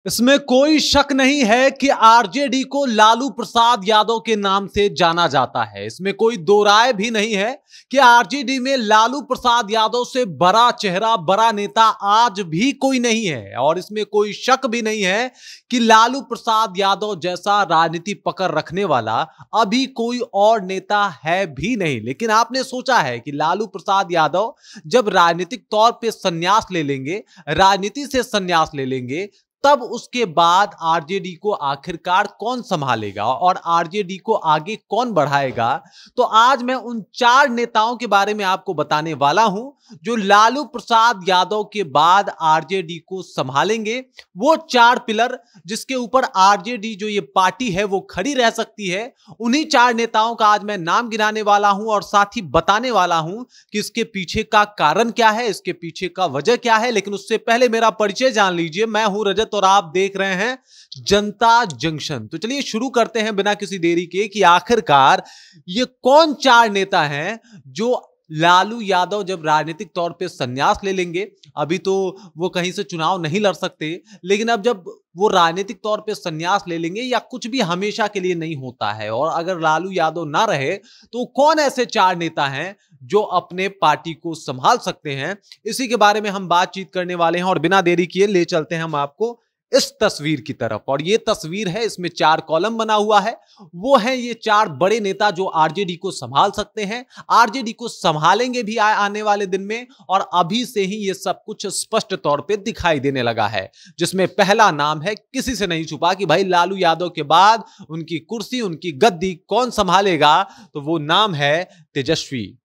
इसमें कोई शक नहीं है कि आरजेडी को लालू प्रसाद यादव के नाम से जाना जाता है। इसमें कोई दो राय भी नहीं है कि आरजेडी में लालू प्रसाद यादव से बड़ा चेहरा, बड़ा नेता आज भी कोई नहीं है। और इसमें कोई शक भी नहीं है कि लालू प्रसाद यादव जैसा राजनीति पकड़ रखने वाला अभी कोई और नेता है भी नहीं। लेकिन आपने सोचा है कि लालू प्रसाद यादव जब राजनीतिक तौर पे संन्यास ले लेंगे, राजनीति से संन्यास ले लेंगे, तब उसके बाद आरजेडी को आखिरकार कौन संभालेगा और आरजेडी को आगे कौन बढ़ाएगा। तो आज मैं उन चार नेताओं के बारे में आपको बताने वाला हूं जो लालू प्रसाद यादव के बाद आरजेडी को संभालेंगे। वो चार पिलर जिसके ऊपर आरजेडी जो ये पार्टी है वो खड़ी रह सकती है, उन्हीं चार नेताओं का आज मैं नाम गिनाने वाला हूं और साथ ही बताने वाला हूं कि इसके पीछे का कारण क्या है, इसके पीछे का वजह क्या है। लेकिन उससे पहले मेरा परिचय जान लीजिए। मैं हूं रजत और आप देख रहे हैं जनता जंक्शन। तो चलिए शुरू करते हैं बिना किसी देरी के कि आखिरकार ये कौन चार नेता हैं जो लालू यादव जब राजनीतिक तौर पे संन्यास ले लेंगे। अभी तो वो कहीं से चुनाव नहीं लड़ सकते, लेकिन अब जब वो राजनीतिक तौर पे संन्यास ले लेंगे, या कुछ भी हमेशा के लिए नहीं होता है, और अगर लालू यादव ना रहे तो कौन ऐसे चार नेता हैं जो अपने पार्टी को संभाल सकते हैं, इसी के बारे में हम बातचीत करने वाले हैं। और बिना देरी किए ले चलते हैं हम आपको इस तस्वीर की तरफ। और ये तस्वीर है, इसमें चार कॉलम बना हुआ है। वो हैं ये चार बड़े नेता जो आरजेडी को संभाल सकते हैं, आरजेडी को संभालेंगे भी आने वाले दिन में। और अभी से ही ये सब कुछ स्पष्ट तौर पे दिखाई देने लगा है, जिसमें पहला नाम है, किसी से नहीं छुपा कि भाई लालू यादव के बाद उनकी कुर्सी, उनकी गद्दी कौन संभालेगा। तो वो नाम है तेजस्वी।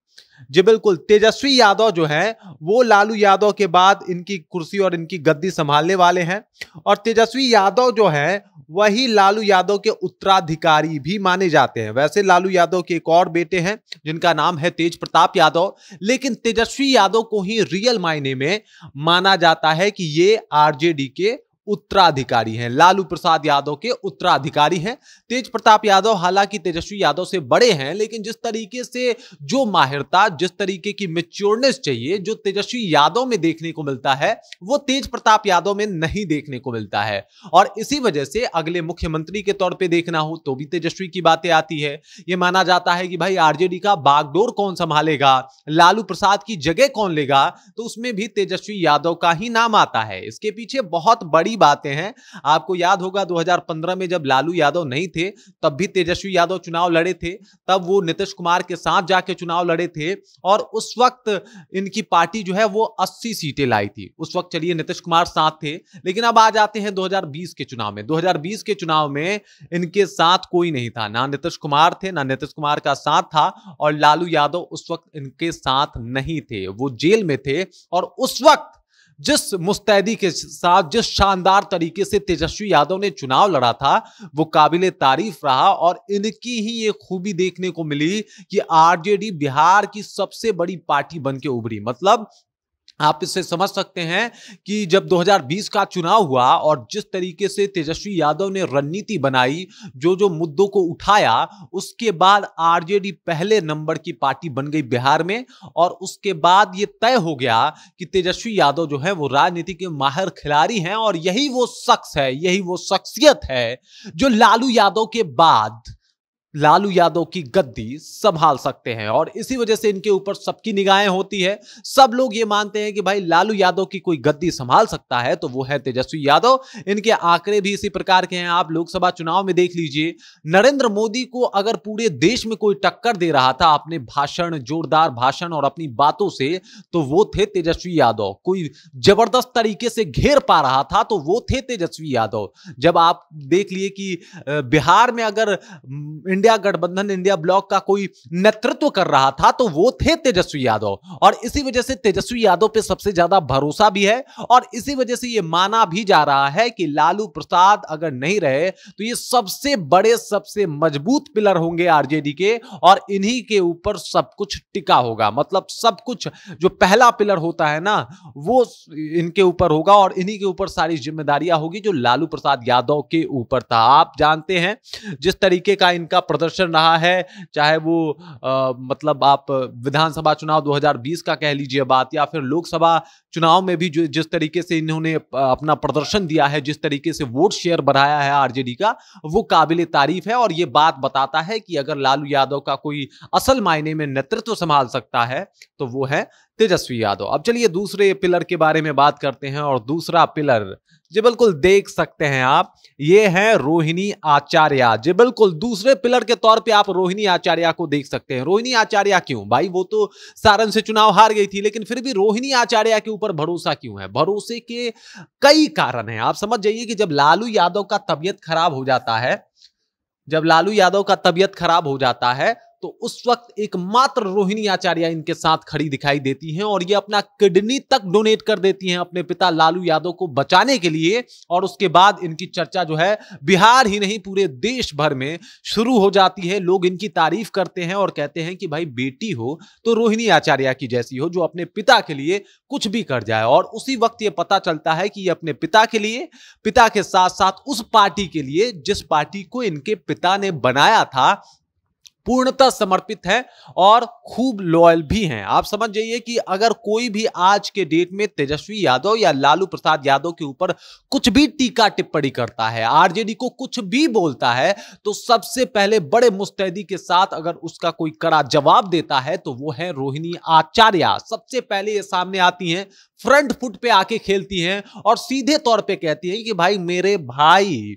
जी बिल्कुल, तेजस्वी यादव जो है वो लालू यादव के बाद इनकी कुर्सी और इनकी गद्दी संभालने वाले हैं। और तेजस्वी यादव जो है वही लालू यादव के उत्तराधिकारी भी माने जाते हैं। वैसे लालू यादव के एक और बेटे हैं जिनका नाम है तेज प्रताप यादव, लेकिन तेजस्वी यादव को ही रियल मायने में माना जाता है कि ये आरजेडी के उत्तराधिकारी हैं, लालू प्रसाद यादव के उत्तराधिकारी हैं। तेज प्रताप यादव हालांकि तेजस्वी यादव से बड़े हैं, लेकिन जिस तरीके से जो माहिरता, जिस तरीके की मैच्योरनेस चाहिए जो तेजस्वी यादव में देखने को मिलता है, वो तेज प्रताप यादव में नहीं देखने को मिलता है। और इसी वजह से अगले मुख्यमंत्री के तौर पे देखना हो तो भी तेजस्वी की बातें आती है। यह माना जाता है कि भाई आरजेडी का बागडोर कौन संभालेगा, लालू प्रसाद की जगह कौन लेगा, तो उसमें भी तेजस्वी यादव का ही नाम आता है। इसके पीछे बहुत बड़ी बातें हैं। आपको याद होगा 2015 में जब लालू यादव नहीं थे तब भी तेजस्वी यादव चुनाव लड़े थे। तब वो नीतीश कुमार के साथ जाके चुनाव लड़े थे और उस वक्त इनकी पार्टी जो है वो 80 सीटें लाई थी। उस वक्त चलिए नीतीश कुमार साथ थे, लेकिन अब आ जाते हैं 2020 के चुनाव में। 2020 के चुनाव में इनके साथ कोई नहीं था, ना नीतीश कुमार थे, ना नीतीश कुमार का साथ था। और लालू यादव उस वक्त इनके साथ नहीं थे, वो जेल में थे। और उस वक्त जिस मुस्तैदी के साथ, जिस शानदार तरीके से तेजस्वी यादव ने चुनाव लड़ा था, वो काबिले तारीफ रहा। और इनकी ही ये खूबी देखने को मिली कि आरजेडी बिहार की सबसे बड़ी पार्टी बन के उभरी। मतलब आप इससे समझ सकते हैं कि जब 2020 का चुनाव हुआ और जिस तरीके से तेजस्वी यादव ने रणनीति बनाई, जो जो मुद्दों को उठाया, उसके बाद आरजेडी पहले नंबर की पार्टी बन गई बिहार में। और उसके बाद ये तय हो गया कि तेजस्वी यादव जो है वो राजनीति के माहिर खिलाड़ी हैं। और यही वो शख्स है, यही वो शख्सियत है जो लालू यादव के बाद लालू यादव की गद्दी संभाल सकते हैं। और इसी वजह से इनके ऊपर सबकी निगाहें होती है। सब लोग ये मानते हैं कि भाई लालू यादव की कोई गद्दी संभाल सकता है तो वो है तेजस्वी यादव। इनके आंकड़े भी इसी प्रकार के हैं। आप लोकसभा चुनाव में देख लीजिए, नरेंद्र मोदी को अगर पूरे देश में कोई टक्कर दे रहा था अपने भाषण, जोरदार भाषण और अपनी बातों से, तो वो थे तेजस्वी यादव। कोई जबरदस्त तरीके से घेर पा रहा था तो वो थे तेजस्वी यादव। जब आप देख लिए कि बिहार में अगर इंडिया गठबंधन, इंडिया ब्लॉक का कोई नेतृत्व कर रहा था तो वो थे तेजस्वी यादव। और इसी वजह से तेजस्वी यादव पे सबसे ज्यादा भरोसा भी है। और इसी वजह से ये माना भी जा रहा है कि लालू प्रसाद अगर नहीं रहे तो ये सबसे बड़े, सबसे मजबूत पिलर होंगे आरजेडी के, और इन्हीं के ऊपर सब कुछ टिका होगा। मतलब सब कुछ, जो पहला पिलर होता है ना, वो इनके ऊपर होगा और इन्हीं के ऊपर सारी जिम्मेदारियां होगी जो लालू प्रसाद यादव के ऊपर था। आप जानते हैं जिस तरीके का इनका प्रदर्शन रहा है, चाहे वो मतलब आप विधानसभा चुनाव 2020 का कह लीजिए बात, या फिर लोकसभा चुनाव में भी जो जिस तरीके से इन्होंने अपना प्रदर्शन दिया है, जिस तरीके से वोट शेयर बढ़ाया है आरजेडी का, वो काबिले तारीफ है। और ये बात बताता है कि अगर लालू यादव का कोई असल मायने में नेतृत्व संभाल सकता है तो वो है तेजस्वी यादव। अब चलिए दूसरे पिलर के बारे में बात करते हैं, और दूसरा पिलर जी बिल्कुल देख सकते हैं आप, ये है रोहिणी आचार्य। जी बिल्कुल दूसरे पिलर के तौर पे आप रोहिणी आचार्य को देख सकते हैं। रोहिणी आचार्य क्यों भाई, वो तो सारण से चुनाव हार गई थी, लेकिन फिर भी रोहिणी आचार्य के ऊपर भरोसा क्यों है? भरोसे के कई कारण हैं। आप समझ जाइए कि जब लालू यादव का तबियत खराब हो जाता है, जब लालू यादव का तबियत खराब हो जाता है तो उस वक्त एकमात्र रोहिणी आचार्य इनके साथ खड़ी दिखाई देती हैं, और ये अपना किडनी तक डोनेट कर देती हैं अपने पिता लालू यादव को बचाने के लिए। और उसके बाद इनकी चर्चा जो है बिहार ही नहीं पूरे देश भर में शुरू हो जाती है। लोग इनकी तारीफ करते हैं और कहते हैं कि भाई बेटी हो तो रोहिणी आचार्य की जैसी हो, जो अपने पिता के लिए कुछ भी कर जाए। और उसी वक्त ये पता चलता है कि ये अपने पिता के लिए, पिता के साथ साथ उस पार्टी के लिए जिस पार्टी को इनके पिता ने बनाया था, पूर्णतः समर्पित है और खूब लॉयल भी हैं। आप समझ जाइए कि अगर कोई भी आज के डेट में तेजस्वी यादव या लालू प्रसाद यादव के ऊपर कुछ भी टीका टिप्पणी करता है, आरजेडी को कुछ भी बोलता है, तो सबसे पहले बड़े मुस्तैदी के साथ अगर उसका कोई कड़ा जवाब देता है तो वो है रोहिणी आचार्य। सबसे पहले ये सामने आती हैं, फ्रंट फुट पे आके खेलती हैं और सीधे तौर पे कहती हैं कि भाई मेरे भाई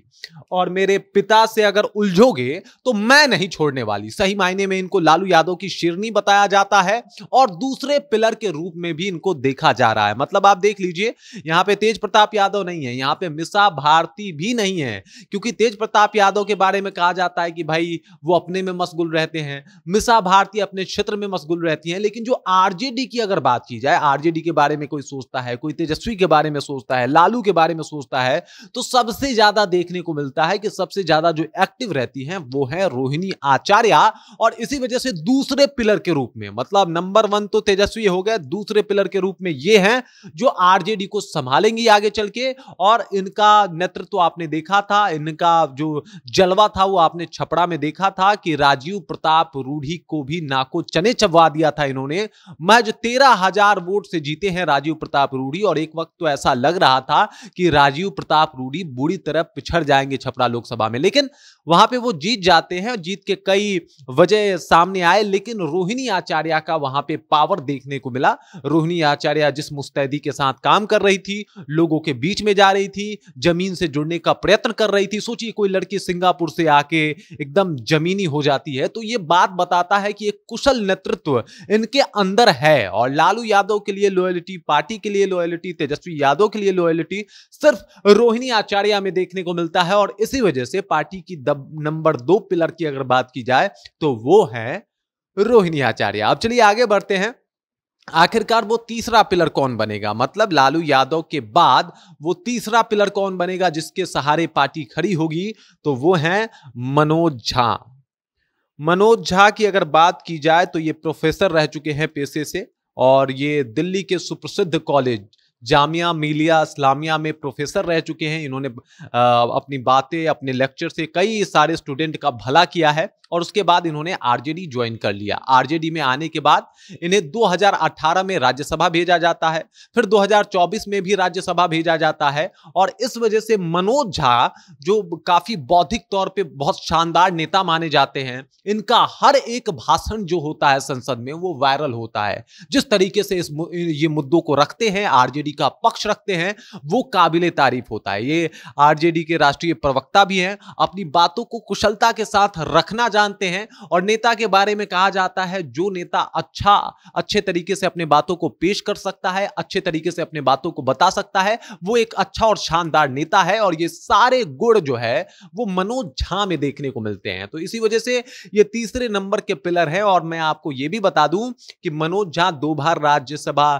और मेरे पिता से अगर उलझोगे तो मैं नहीं छोड़ने वाली। सही मायने में इनको लालू यादव की शेरनी बताया जाता है और दूसरे पिलर के रूप में भी इनको देखा जा रहा है। मतलब आप देख लीजिए, यहां पे तेज प्रताप यादव नहीं है, यहां पे मिसा भारती भी नहीं है, क्योंकि तेज प्रताप यादव के बारे में कहा जाता है कि भाई वो अपने में मशगूल रहते हैं, मिसा भारती अपने क्षेत्र में मशगूल रहती हैं। लेकिन जो आरजेडी की अगर बात की जाए, आरजेडी के बारे में कोई सोचता है, कोई तेजस्वी के बारे में सोचता है, लालू के बारे में सोचता है, तो सबसे ज्यादा देखने को मिलता है कि सबसे ज्यादा जो एक्टिव रहती हैं वो है रोहिणी आचार्य। और इसी वजह से दूसरे पिलर के रूप में, मतलब नंबर 1 तो तेजस्वी हो गए, दूसरे पिलर के रूप में ये हैं जो आरजेडी को संभालेंगी आगे चल के। और इनका नेतृत्व आपने देखा था, इनका जो जलवा था वो आपने छपरा में देखा था कि राजीव प्रताप रूढ़ी को भी नाको चने चबवा दिया था इन्होंने। महज 13,000 वोट से जीते हैं राजीव प्रताप रूढ़ी, और एक वक्त तो ऐसा लग रहा था कि राजीव प्रताप रूढ़ी बुरी तरह पिछड़ जाएंगे छपरा लोकसभा में, लेकिन वहां पे वो जीत जाते हैं। जीत के कई वजह सामने आए, लेकिन रोहिणी आचार्य का वहां पे पावर देखने को मिला। रोहिणी आचार्य जिस मुस्तैदी के साथ काम कर रही थी, लोगों के बीच में जा रही थी, जमीन से जुड़ने का प्रयत्न कर रही थी। सोचिए कोई लड़की सिंगापुर से आके एकदम जमीनी हो जाती है, तो ये बात बताता है कि एक कुशल नेतृत्व इनके अंदर है। और लालू यादव के लिए लॉयल्टी, पार्टी के लिए लॉयल्टी, तेजस्वी यादव के लिए लॉयल्टी सिर्फ रोहिणी आचार्य में देखने को मिलता है। और इसी वजह से पार्टी की नंबर 2 पिलर की अगर बात की जाए तो वो है रोहिणी आचार्य। अब चलिए आगे बढ़ते हैं। आखिरकार वो तीसरा पिलर कौन बनेगा, मतलब लालू यादव के बाद वो तीसरा पिलर कौन बनेगा जिसके सहारे पार्टी खड़ी होगी, तो वो है मनोज झा। मनोज झा की अगर बात की जाए तो ये प्रोफेसर रह चुके हैं पेशे से, और ये दिल्ली के सुप्रसिद्ध कॉलेज जामिया मिलिया इस्लामिया में प्रोफेसर रह चुके हैं। इन्होंने अपनी बातें, अपने लेक्चर से कई सारे स्टूडेंट का भला किया है, और उसके बाद इन्होंने आरजेडी ज्वाइन कर लिया। आरजेडी में आने के बाद इन्हें 2018 में राज्यसभा भेजा जाता है, फिर 2024 में भी राज्यसभा भेजा जाता है। और इस वजह से मनोज झा, जो काफी बौद्धिक तौर पे बहुत शानदार नेता माने जाते हैं, इनका हर एक भाषण जो होता है संसद में वो वायरल होता है। जिस तरीके से ये मुद्दों को रखते हैं, आरजेडी का पक्ष रखते हैं, वो काबिले तारीफ होता है। ये आरजेडी के राष्ट्रीय प्रवक्ता भी हैं, अपनी बातों को कुशलता के साथ रखना जानते हैं। और नेता के बारे में कहा जाता है, जो नेता अच्छे तरीके से अपने बातों को पेश कर सकता है, अच्छे तरीके से अपने बातों को बता सकता है, वो एक अच्छा और शानदार नेता है। और ये सारे गुण जो है वो मनोज झा में देखने को मिलते हैं। तो इसी वजह से ये तीसरे नंबर के पिलर है। और मैं आपको ये भी बता दूं कि मनोज झा 2 बार राज्यसभा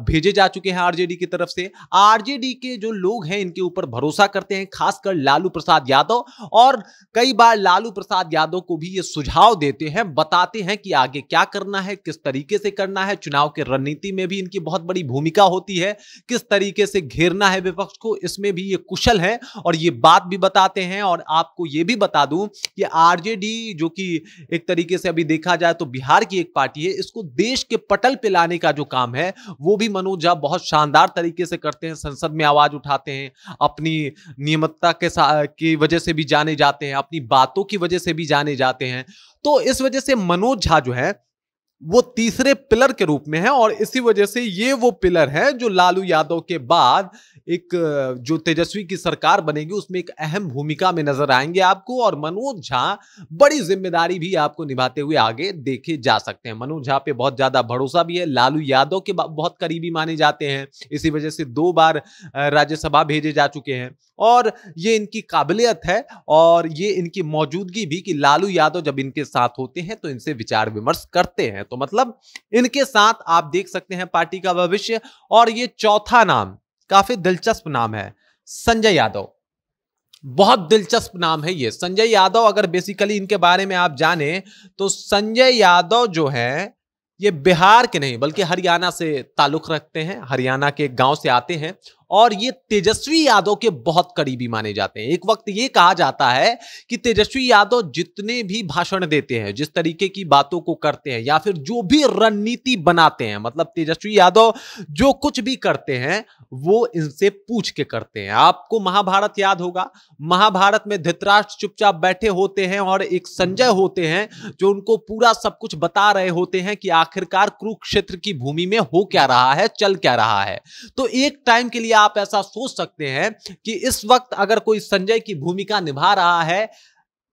भेजे जा चुके हैं आरजेडी आरजेडी की तरफ से। आरजेडी के जो लोग हैं इनके ऊपर भरोसा करते हैं, खासकर लालू प्रसाद यादव, और कई बार लालू प्रसाद यादव को भी ये सुझाव देते हैं, बताते हैं कि आगे क्या करना है, किस तरीके से करना है। चुनाव की रणनीति में भी इनकी बहुत बड़ी भूमिका होती है, किस तरीके से घेरना है विपक्ष को, इसमें भी ये कुशल है और ये बात भी बताते हैं। और आपको ये भी बता दूं कि आरजेडी, जो कि एक तरीके से अभी देखा जाए तो बिहार की एक पार्टी है, इसको देश के पटल पे लाने का जो काम है वो भी मनोज झा बहुत शानदार तरीके से करते हैं। संसद में आवाज उठाते हैं, अपनी नियमितता की वजह से भी जाने जाते हैं, अपनी बातों की वजह से भी जाने जाते हैं। तो इस वजह से मनोज झा जो है वो तीसरे पिलर के रूप में है, और इसी वजह से ये वो पिलर है जो लालू यादव के बाद एक जो तेजस्वी की सरकार बनेगी उसमें एक अहम भूमिका में नजर आएंगे आपको। और मनोज झा बड़ी जिम्मेदारी भी आपको निभाते हुए आगे देखे जा सकते हैं। मनोज झा पे बहुत ज्यादा भरोसा भी है, लालू यादव के बहुत करीबी माने जाते हैं, इसी वजह से 2 बार राज्यसभा भेजे जा चुके हैं। और ये इनकी काबिलियत है और ये इनकी मौजूदगी भी कि लालू यादव जब इनके साथ होते हैं तो इनसे विचार विमर्श करते हैं। तो मतलब इनके साथ आप देख सकते हैं पार्टी का भविष्य। और ये चौथा नाम काफी दिलचस्प नाम है, संजय यादव। बहुत दिलचस्प नाम है ये संजय यादव। अगर बेसिकली इनके बारे में आप जाने तो संजय यादव जो है ये बिहार के नहीं बल्कि हरियाणा से ताल्लुक रखते हैं, हरियाणा के गांव से आते हैं, और ये तेजस्वी यादव के बहुत करीबी माने जाते हैं। एक वक्त ये कहा जाता है कि तेजस्वी यादव जितने भी भाषण देते हैं, जिस तरीके की बातों को करते हैं, या फिर जो भी रणनीति बनाते हैं, मतलब तेजस्वी यादव जो कुछ भी करते हैं वो इनसे पूछ के करते हैं। आपको महाभारत याद होगा, महाभारत में धृतराष्ट्र चुपचाप बैठे होते हैं और एक संजय होते हैं जो उनको पूरा सब कुछ बता रहे होते हैं कि आखिरकार कुरुक्षेत्र की भूमि में हो क्या रहा है, चल क्या रहा है। तो एक टाइम के लिए आप ऐसा सोच सकते हैं कि इस वक्त अगर कोई संजय की भूमिका निभा रहा है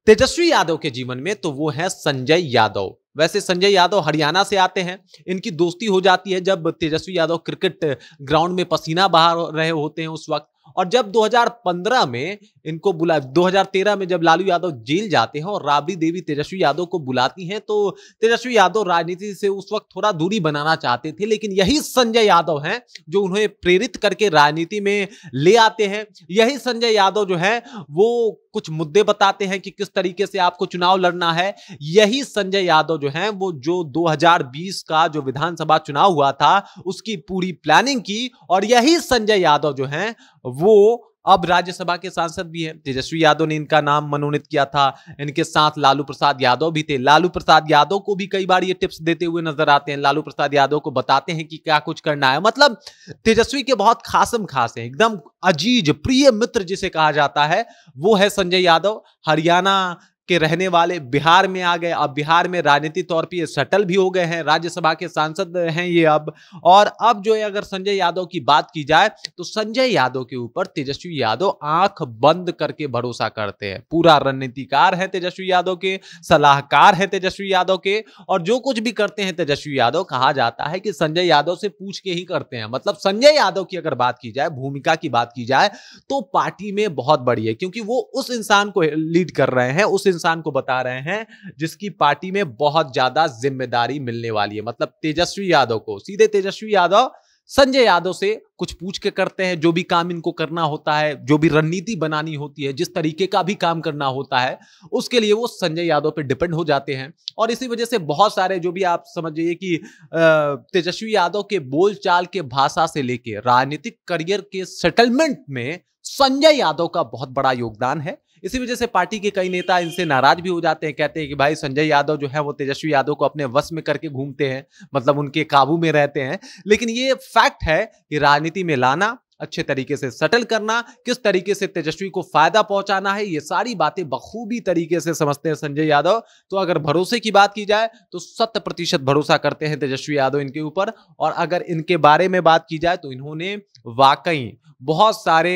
तेजस्वी यादव के जीवन में तो वो है संजय यादव। वैसे संजय यादव हरियाणा से आते हैं, इनकी दोस्ती हो जाती है जब तेजस्वी यादव क्रिकेट ग्राउंड में पसीना बहा रहे होते हैं उस वक्त। और जब 2015 में इनको 2013 में जब लालू यादव जेल जाते हैं और राबड़ी देवी तेजस्वी यादव को बुलाती हैं तो तेजस्वी यादव राजनीति से उस वक्त थोड़ा दूरी बनाना चाहते थे, लेकिन यही संजय यादव हैं जो उन्हें प्रेरित करके राजनीति में ले आते हैं। यही संजय यादव जो है वो कुछ मुद्दे बताते हैं कि किस तरीके से आपको चुनाव लड़ना है। यही संजय यादव जो है वो जो 2020 का जो विधानसभा चुनाव हुआ था उसकी पूरी प्लानिंग की, और यही संजय यादव जो है वो अब राज्यसभा के सांसद भी हैं। तेजस्वी यादव ने इनका नाम मनोनीत किया था, इनके साथ लालू प्रसाद यादव भी थे। लालू प्रसाद यादव को भी कई बार ये टिप्स देते हुए नजर आते हैं, लालू प्रसाद यादव को बताते हैं कि क्या कुछ करना है। मतलब तेजस्वी के बहुत खासम खास है, एकदम अजीज प्रिय मित्र जिसे कहा जाता है वो है संजय यादव। हरियाणा के रहने वाले बिहार में आ गए, अब बिहार में राजनीतिक तौर पे सेटल भी हो गए हैं, राज्यसभा के सांसद हैं ये अब। और अब जो है अगर संजय यादव की बात की जाए तो संजय यादव के ऊपर तेजस्वी यादव आंख बंद करके भरोसा करते हैं। पूरा रणनीतिकार है तेजस्वी यादव के, सलाहकार है तेजस्वी यादव के, और जो कुछ भी करते हैं तेजस्वी यादव कहा जाता है कि संजय यादव से पूछ के ही करते हैं। मतलब संजय यादव की अगर बात की जाए, भूमिका की बात की जाए तो पार्टी में बहुत बड़ी है, क्योंकि वो उस इंसान को लीड कर रहे हैं, उस इंसान को बता रहे हैं जिसकी पार्टी में बहुत ज्यादा जिम्मेदारी मिलने वाली है। मतलब तेजस्वी यादव को सीधे तेजस्वी यादव संजय यादव से कुछ पूछ के करते हैं। जो भी काम इनको करना होता है, जो भी रणनीति बनानी होती है, जिस तरीके का भी काम करना होता है, उसके लिए वो संजय यादव पे डिपेंड हो जाते हैं। और इसी वजह से बहुत सारे जो भी आप समझिए कि तेजस्वी यादव के बोलचाल के भाषा से लेके राजनीतिक करियर के सेटलमेंट में संजय यादव का बहुत बड़ा योगदान है। इसी वजह से पार्टी के कई नेता इनसे नाराज भी हो जाते हैं, कहते हैं कि भाई संजय यादव जो है वो तेजस्वी यादव को अपने वश में करके घूमते हैं, मतलब उनके काबू में रहते हैं। लेकिन ये फैक्ट है कि राजनीति में लाना, अच्छे तरीके से सेटल करना, किस तरीके से तेजस्वी को फायदा पहुंचाना है, ये सारी बातें बखूबी तरीके से समझते हैं संजय यादव। तो अगर भरोसे की बात की जाए तो 100% भरोसा करते हैं तेजस्वी यादव इनके ऊपर। और अगर इनके बारे में बात की जाए तो इन्होंने वाकई बहुत सारे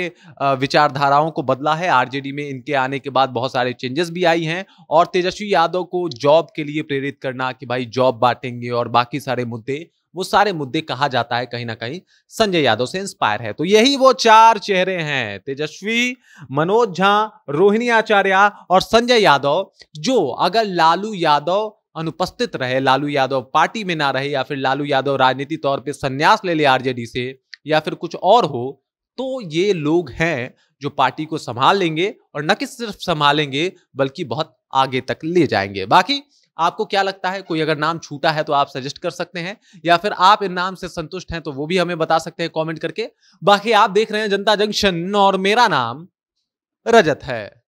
विचारधाराओं को बदला है। आरजेडी में इनके आने के बाद बहुत सारे चेंजेस भी आई हैं, और तेजस्वी यादव को जॉब के लिए प्रेरित करना कि भाई जॉब बांटेंगे और बाकी सारे मुद्दे, वो सारे मुद्दे कहा जाता है कहीं ना कहीं संजय यादव से इंस्पायर है। तो यही वो 4 चेहरे हैं, तेजस्वी, मनोज झा, रोहिणी आचार्य और संजय यादव, जो अगर लालू यादव अनुपस्थित रहे, लालू यादव पार्टी में ना रहे, या फिर लालू यादव राजनीतिक तौर पे संन्यास ले ले आरजेडी से, या फिर कुछ और हो, तो ये लोग हैं जो पार्टी को संभाल लेंगे और न कि सिर्फ संभालेंगे बल्कि बहुत आगे तक ले जाएंगे। बाकी आपको क्या लगता है? कोई अगर नाम छूटा है तो आप सजेस्ट कर सकते हैं, या फिर आप इन नाम से संतुष्ट हैं तो वो भी हमें बता सकते हैं कमेंट करके। बाकी आप देख रहे हैं जनता जंक्शन और मेरा नाम रजत है।